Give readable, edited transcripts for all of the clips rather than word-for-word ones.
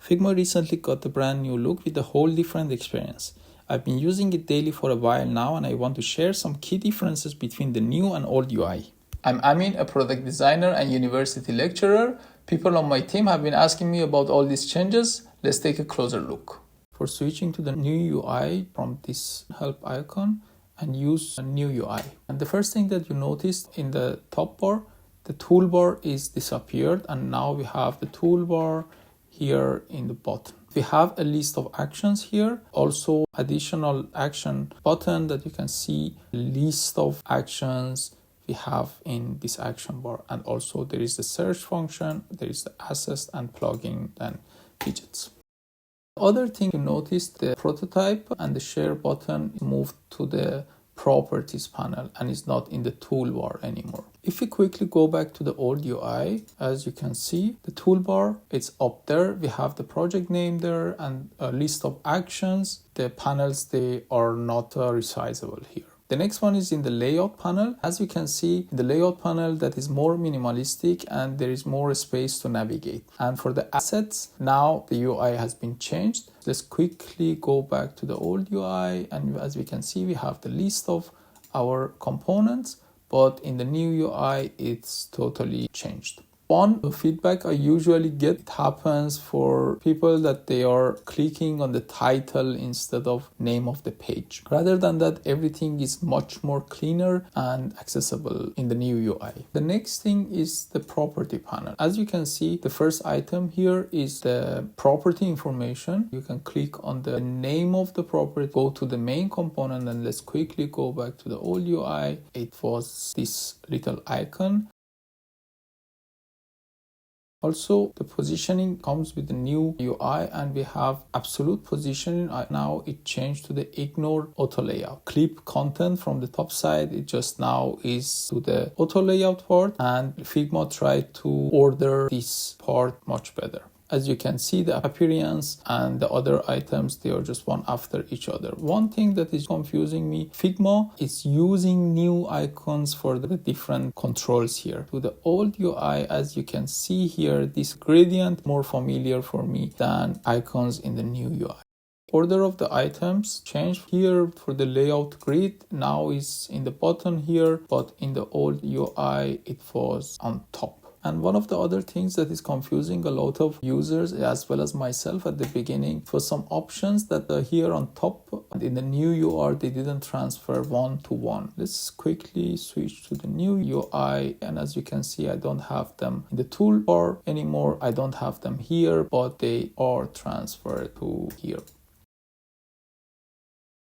Figma recently got a brand new look with a whole different experience. I've been using it daily for a while now, and I want to share some key differences between the new and old UI. I'm Amin, a product designer and university lecturer. People on my team have been asking me about all these changes. Let's take a closer look. For switching to the new UI, from this help icon and use a new UI. And the first thing that you noticed in the top bar, the toolbar is disappeared, and now we have the toolbar here in the bottom. We have a list of actions here, also additional action button that you can see list of actions we have in this action bar, and also there is the search function, there is the assist and plugin and widgets. Other thing you notice, the prototype and the share button moved to the properties panel and is not in the toolbar anymore. If we quickly go back to the old UI, as you can see, the toolbar, it's up there. We have the project name there and a list of actions. The panels, they are not resizable here. The next one is in the layout panel. As you can see, the layout panel that is more minimalistic and there is more space to navigate. And for the assets, now the UI has been changed. Let's quickly go back to the old UI, and as we can see, we have the list of our components, but in the new UI, it's totally changed. One feedback I usually get, it happens for people that they are clicking on the title instead of name of the page. Rather than that, everything is much more cleaner and accessible in the new UI. The next thing is the property panel. As you can see, the first item here is the property information. You can click on the name of the property, go to the main component, and let's quickly go back to the old UI. It was this little icon. Also, the positioning comes with the new UI, and we have absolute positioning. Now it changed to the ignore auto layout. Clip content from the top side, it just now is to the auto layout part, and Figma tried to order this part much better. As you can see, the appearance and the other items, they are just one after each other. One thing that is confusing me, Figma is using new icons for the different controls here. To the old UI, as you can see here, this gradient more familiar for me than icons in the new UI. Order of the items changed here for the layout grid. Now is in the bottom here, but in the old UI, it was on top. And one of the other things that is confusing a lot of users as well as myself at the beginning, for some options that are here on top, and in the new UI they didn't transfer one to one. Let's quickly switch to the new UI, and as you can see, I don't have them in the toolbar anymore. I don't have them here, but they are transferred to here.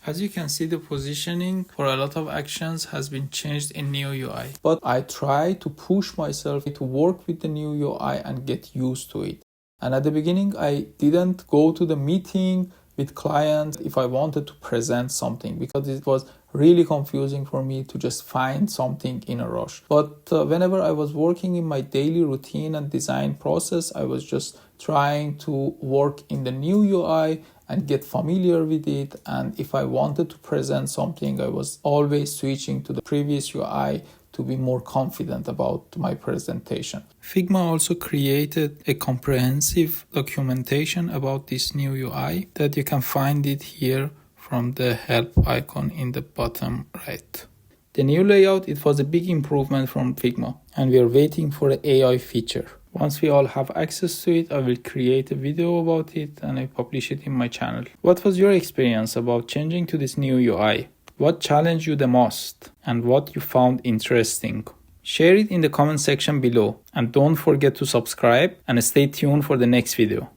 As you can see, the positioning for a lot of actions has been changed in new UI. But I try to push myself to work with the new UI and get used to it. And at the beginning, I didn't go to the meeting with clients if I wanted to present something, because it was really confusing for me to just find something in a rush. But whenever I was working in my daily routine and design process, I was just trying to work in the new UI and get familiar with it. And if I wanted to present something, I was always switching to the previous UI to be more confident about my presentation. Figma also created a comprehensive documentation about this new UI that you can find it here from the help icon in the bottom right. The new layout, it was a big improvement from Figma, and we are waiting for the AI feature. Once we all have access to it, I will create a video about it and I publish it in my channel. What was your experience about changing to this new UI? What challenged you the most and what you found interesting? Share it in the comment section below, and don't forget to subscribe and stay tuned for the next video.